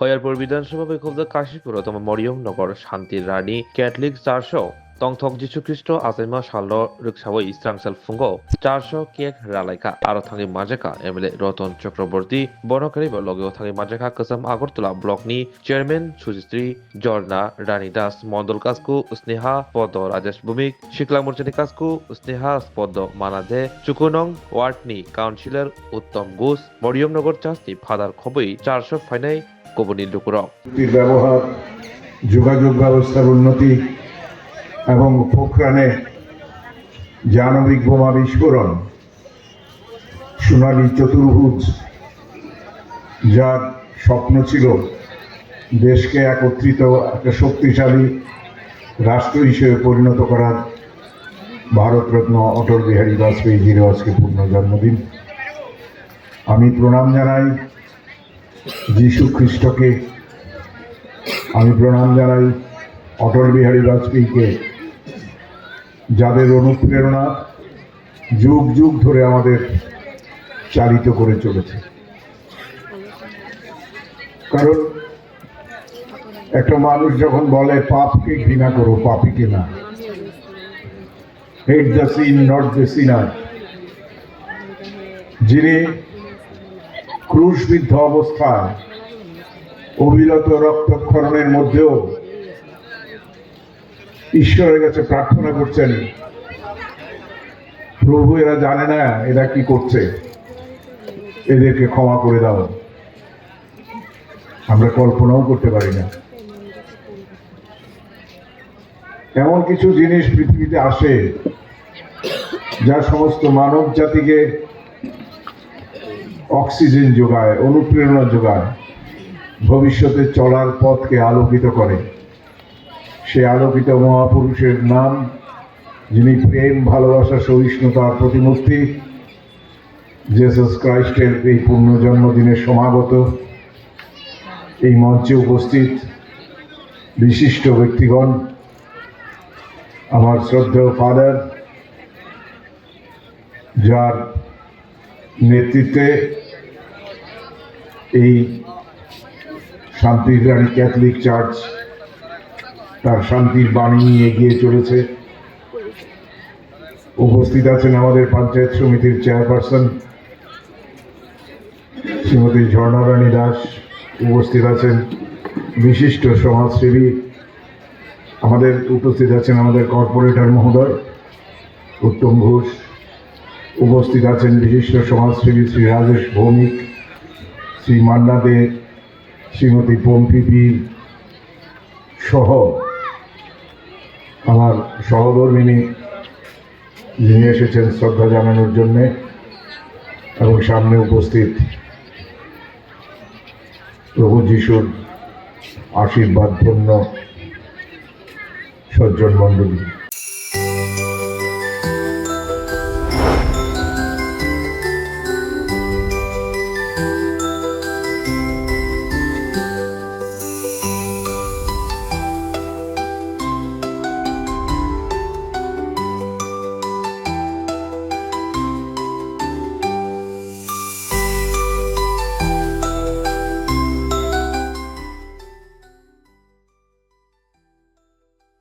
খয়ারপুর বিধানসভা বেকুবদা কাশীপুরতম মরিয়মনগর শান্তির রানী Catholic church তংথক যীশুখ্রিস্ট আসাইমা সাল রিক্সাওই ইস্রাংসাল ফুঙ্গ চার্চ কেক রালাইকা আরো থাকি মাঝেকা এমএলএ রতন চক্রবর্তী বনকারী লগেও থাকি মাঝেকা কসম আগরতলা ব্লকনি চেয়ারম্যান সুচিশ্রী জর্না রানী দাস মন্ডল কাসকু স্নেহা পদ রাজেশ ভৌমিক শিকলা মুরচানি কাসকু স্নেহা পদ মানাধে চুকুনং ওয়ার্ডনি কাউন্সিলর উত্তম ঘোষ মরিয়মনগর চার্চনি ফাদার খবই চার্চ ফাইনাই কবনি লুকুরক ব্যবহার যোগাযোগ ব্যবস্থার উন্নতি এবং পোখরানে জানবিক বোমা বিস্ফোরণ সোনালী চতুর্ভুজ যার স্বপ্ন ছিল দেশকে একত্রিত একটা শক্তিশালী রাষ্ট্র হিসেবে পরিণত করার ভারতরত্ন অটল বিহারী বাজপেয়ীজির আজকে পূর্ণ জন্মদিন। আমি প্রণাম জানাই যীশু খ্রিস্টকে, আমি প্রণাম জানাই অটল বিহারী বাজপেয়ীকে, যাদের অনুপ্রেরণা যুগ যুগ ধরে আমাদের চালিত করে চলেছে। কারণ একটা মানুষ যখন বলে পাপকে ঘৃণা করো, পাপীকে না, hate the sin not the sinner, যিনি ক্রুশবিদ্ধ অবস্থায় অবিরত রক্তক্ষরণের মধ্যেও ঈশ্বরের কাছে প্রার্থনা করছেন, প্রভু এরা জানে না এরা কি করছে, এদেরকে ক্ষমা করে দাও। আমরা কল্পনাও করতে পারি না এমন কিছু জিনিস পৃথিবীতে আসে যা সমস্ত মানব জাতিকে অক্সিজেন যোগায়, অনুপ্রেরণা যোগায়, ভবিষ্যতে চলার পথকে আলোকিত করে। সে আলোকিত মহাপুরুষের নাম, যিনি প্রেম, ভালোবাসা, সহিষ্ণুতার প্রতিমূর্তি, জিসাস ক্রাইস্টের এই পূর্ণ জন্মদিনের সমাগত এই মঞ্চে উপস্থিত বিশিষ্ট ব্যক্তিগণ, আমার শ্রদ্ধেয় ফাদার, যার নেতৃত্বে এই শান্তির রানী ক্যাথলিক চার্চ তার শান্তির বাণী নিয়ে এগিয়ে চলেছে। উপস্থিত আছেন আমাদের পঞ্চায়েত সমিতির চেয়ারপারসন শ্রীমতী ঝর্ণা রানী দাস, উপস্থিত আছেন বিশিষ্ট সমাজসেবী, উপস্থিত আছেন আমাদের কর্পোরেটর মহোদয় উত্তম ঘোষ, উপস্থিত আছেন বিশিষ্ট সমাজসেবী শ্রী রাজেশ ভৌমিক, শ্রী মান্না দে, শ্রীমতী পম্পিপি সহ আমার সহধর্মিনী যিনি এসেছেন শ্রদ্ধা জানানোর জন্যে, এবং সামনে উপস্থিত প্রভু যিশুর আশীর্বাদ ধন্য সজ্জন মণ্ডলী।